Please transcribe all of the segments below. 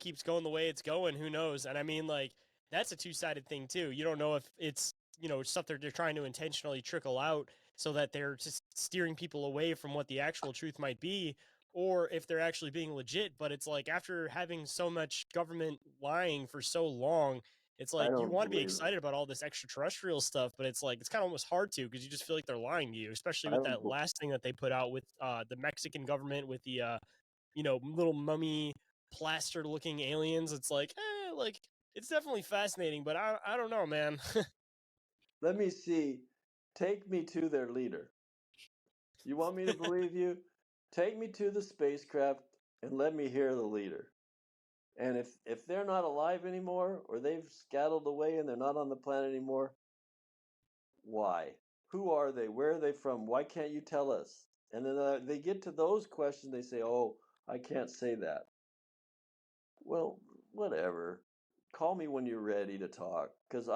keeps going the way it's going, who knows? And I mean, like, that's a two-sided thing too. You don't know if it's, stuff they're trying to intentionally trickle out so that they're just steering people away from what the actual truth might be, or if they're actually being legit. But it's like, after having so much government lying for so long, it's I like you don't want to be believe it. excited about all this extraterrestrial stuff, but it's like it's kind of almost hard to, because you just feel like they're lying to you, especially I with don't. that last thing that they put out with the Mexican government with the little mummy plaster looking aliens. It's like, like, it's definitely fascinating, but I don't know, man. Let me see. Take me to their leader. You want me to believe you? Take me to the spacecraft and let me hear the leader. And if they're not alive anymore, or they've scattled away and they're not on the planet anymore, why? Who are they? Where are they from? Why can't you tell us? And then they get to those questions, they say, "Oh, I can't say that." Well, whatever. Call me when you're ready to talk, because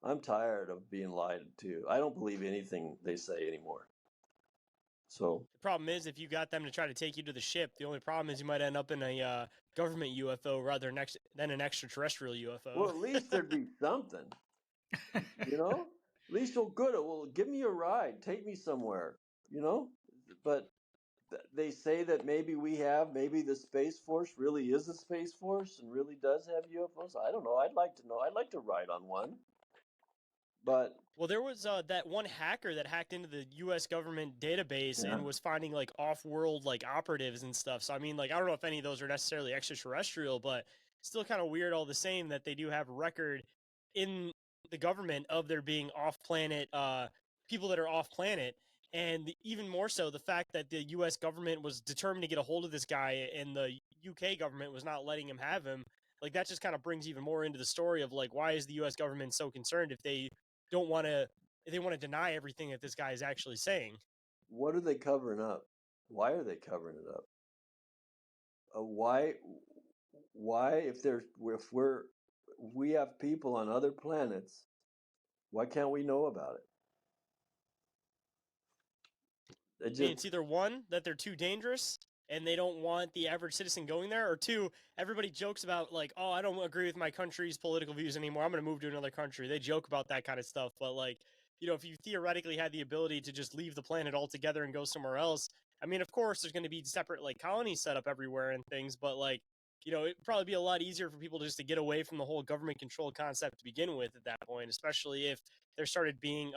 I'm tired of being lied to. I don't believe anything they say anymore. So The problem is, if you got them to try to take you to the ship, the only problem is you might end up in a government UFO rather than an extraterrestrial UFO. well, at least there'd be something, you know. At least, oh, good. Well, give me a ride. Take me somewhere, you know. But they say that maybe the Space Force really is a Space Force and really does have UFOs. I don't know. I'd like to know. I'd like to ride on one. But Well, there was that one hacker that hacked into the U.S. government database yeah, and was finding like off-world like operatives and stuff. So I mean, like, I don't know if any of those are necessarily extraterrestrial, but still kind of weird all the same that they do have a record in the government of there being off-planet people that are off-planet, and even more so the fact that the U.S. government was determined to get a hold of this guy and the UK government was not letting him have him. Like, that just kind of brings even more into the story of like, why is the U.S. government so concerned if don't want to they want to deny everything that this guy is actually saying. what are they covering up? Why are they covering it up? Why if we have people on other planets, why can't we know about it? It I mean, just it's either one, that they're too dangerous and they don't want the average citizen going there, or two, everybody jokes about like, oh, I don't agree with my country's political views anymore, I'm going to move to another country. They joke about that kind of stuff, but like, if you theoretically had the ability to just leave the planet altogether and go somewhere else, I mean, of course there's going to be separate like colonies set up everywhere and things, but like, it'd probably be a lot easier for people just to get away from the whole government controlled concept to begin with at that point, especially if there started being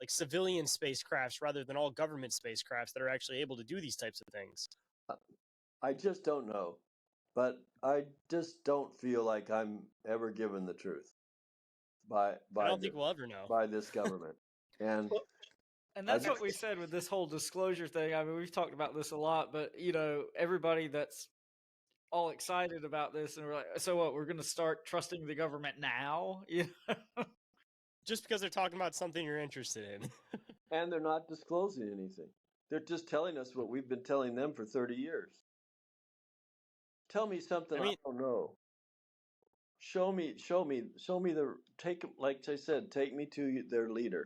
like civilian spacecrafts rather than all government spacecrafts that are actually able to do these types of things. I just don't know. But I just don't feel like I'm ever given the truth by I by don't the think we'll ever know. by this government. And Well, and I that's just what we said with this whole disclosure thing. I mean, we've talked about this a lot, but everybody that's all excited about this, and we're like, so what? We're going to start trusting the government now? Just because they're talking about something you're interested in. and they're not disclosing anything. They're just telling us what we've been telling them for 30 years. Tell me something I I mean, don't know. Show me like I said, take me to their leader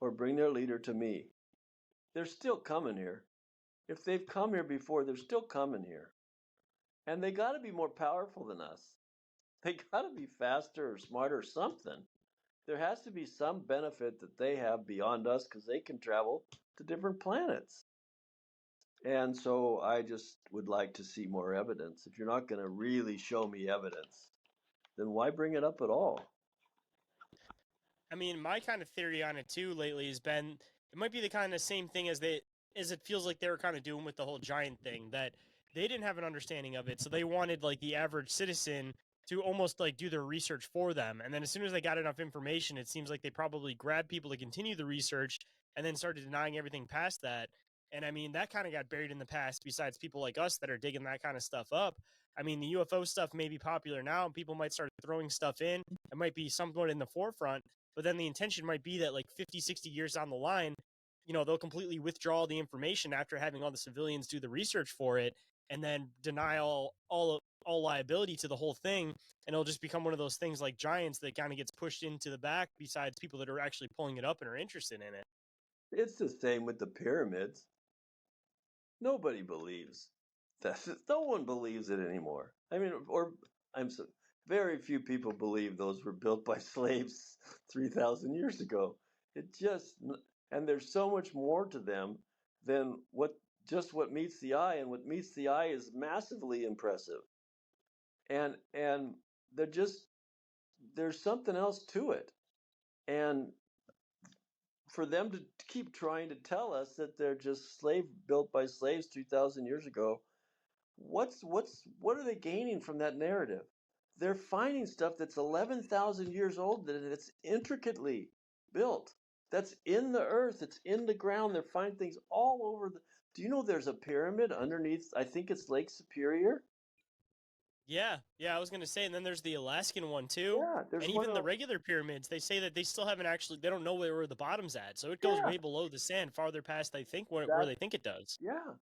or bring their leader to me. They're still coming here. If they've come here before, they're still coming here. And they got to be more powerful than us. They got to be faster or smarter or something. There has to be some benefit that they have beyond us because they can travel to different planets. And so I just would like to see more evidence. If you're not going to really show me evidence, then why bring it up at all? I mean, my kind of theory on it too lately has been it might be the kind of same thing as it feels like they were kind of doing with the whole giant thing, that they didn't have an understanding of it, so they wanted like the average citizen to almost like do their research for them. And then as soon as they got enough information, it seems like they probably grabbed people to continue the research and then started denying everything past that. And I mean, that kind of got buried in the past, besides people like us that are digging that kind of stuff up. I mean, the UFO stuff may be popular now and people might start throwing stuff in. It might be somewhat in the forefront, but then the intention might be that like 50, 60 years down the line, they'll completely withdraw the information after having all the civilians do the research for it, and then deny all liability to the whole thing. And it'll just become one of those things like giants that kind of gets pushed into the back, besides people that are actually pulling it up and are interested in it. It's the same with the pyramids. Nobody believes no one believes it anymore. I mean, or I'm so, very few people believe those were built by slaves 3,000 years ago. It just, and there's so much more to them than what meets the eye, and what meets the eye is massively impressive. And they're just there's something else to it, and for them to keep trying to tell us that they're just built by slaves 2,000 years ago, what are they gaining from that narrative? They're finding stuff that's 11,000 years old, that it's intricately built. That's in the earth. It's in the ground. They're finding things all over. Do you know there's a pyramid underneath? I think it's Lake Superior. Yeah, I was gonna say, and then there's the Alaskan one too. Yeah, there's And one even the up. regular pyramids, they say that they still haven't actually, they don't know where the bottom's at. So it goes Yeah. way below the sand, farther past, I think, where That- they think it does. Yeah,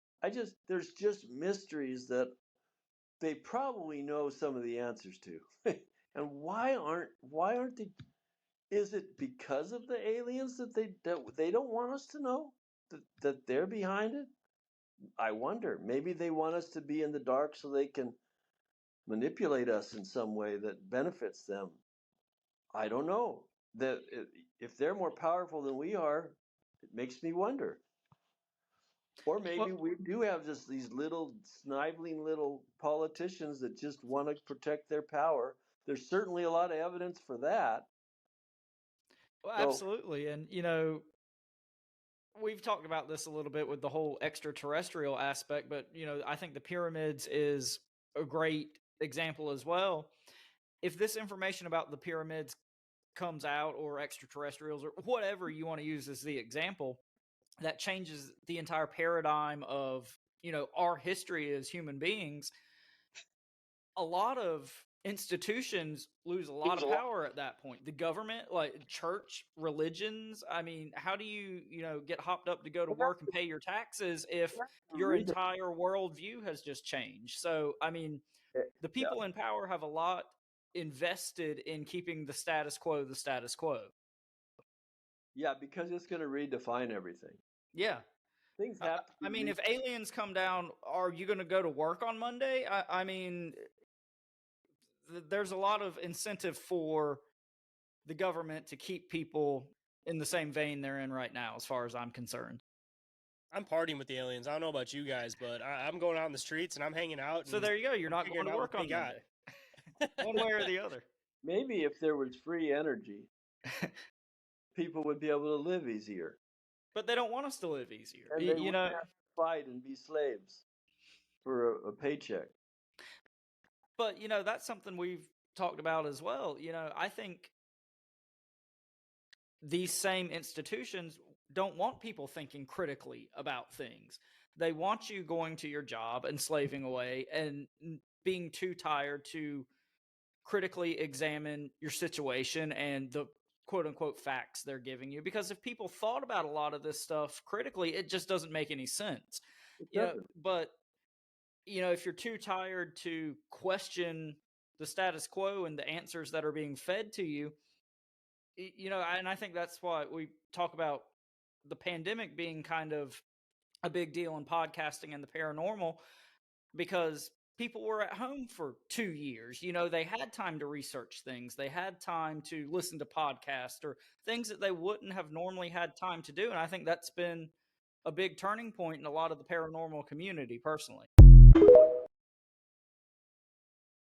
there's just mysteries that they probably know some of the answers to. And why aren't they? Is it because of the aliens that they don't want us to know that they're behind it? I wonder. Maybe they want us to be in the dark so they can manipulate us in some way that benefits them. I don't know. That if they're more powerful than we are, it makes me wonder. Or maybe Well, we do have just these little sniveling little politicians that just want to protect their power. There's certainly a lot of evidence for that. well, So absolutely. And, we've talked about this a little bit with the whole extraterrestrial aspect, but, I think the pyramids is a great example as well. If this information about the pyramids comes out, or extraterrestrials, or whatever you want to use as the example, that changes the entire paradigm of, our history as human beings, a lot of institutions lose a lot of power at that point. The government, like church, religions. I mean, how do you, get hopped up to go to work and pay your taxes if your entire worldview has just changed? So, I mean, the yeah, people in power have a lot invested in keeping the status quo the status quo. yeah, because it's going to redefine everything. Yeah. Things have to be I mean, if aliens come down, are you going to go to work on Monday? I mean, there's a lot of incentive for the government to keep people in the same vein they're in right now, as far as I'm concerned. I'm partying with the aliens. I don't know about you guys, but I'm going out in the streets and I'm hanging out. So And there you go. You're not going figuring to out work what on they got. Monday, one way or the other. Maybe if there was free energy, people would be able to live easier. But they don't want us to live easier. And they wouldn't have to fight and be slaves for a paycheck. But, that's something we've talked about as well. I think these same institutions don't want people thinking critically about things. They want you going to your job and slaving away and being too tired to critically examine your situation and the quote unquote facts they're giving you. Because if people thought about a lot of this stuff critically, it just doesn't make any sense. But if you're too tired to question the status quo and the answers that are being fed to you, and I think that's why we talk about the pandemic being kind of a big deal in podcasting and the paranormal, because people were at home for 2 years. They had time to research things. They had time to listen to podcasts or things that they wouldn't have normally had time to do. And I think that's been a big turning point in a lot of the paranormal community, personally.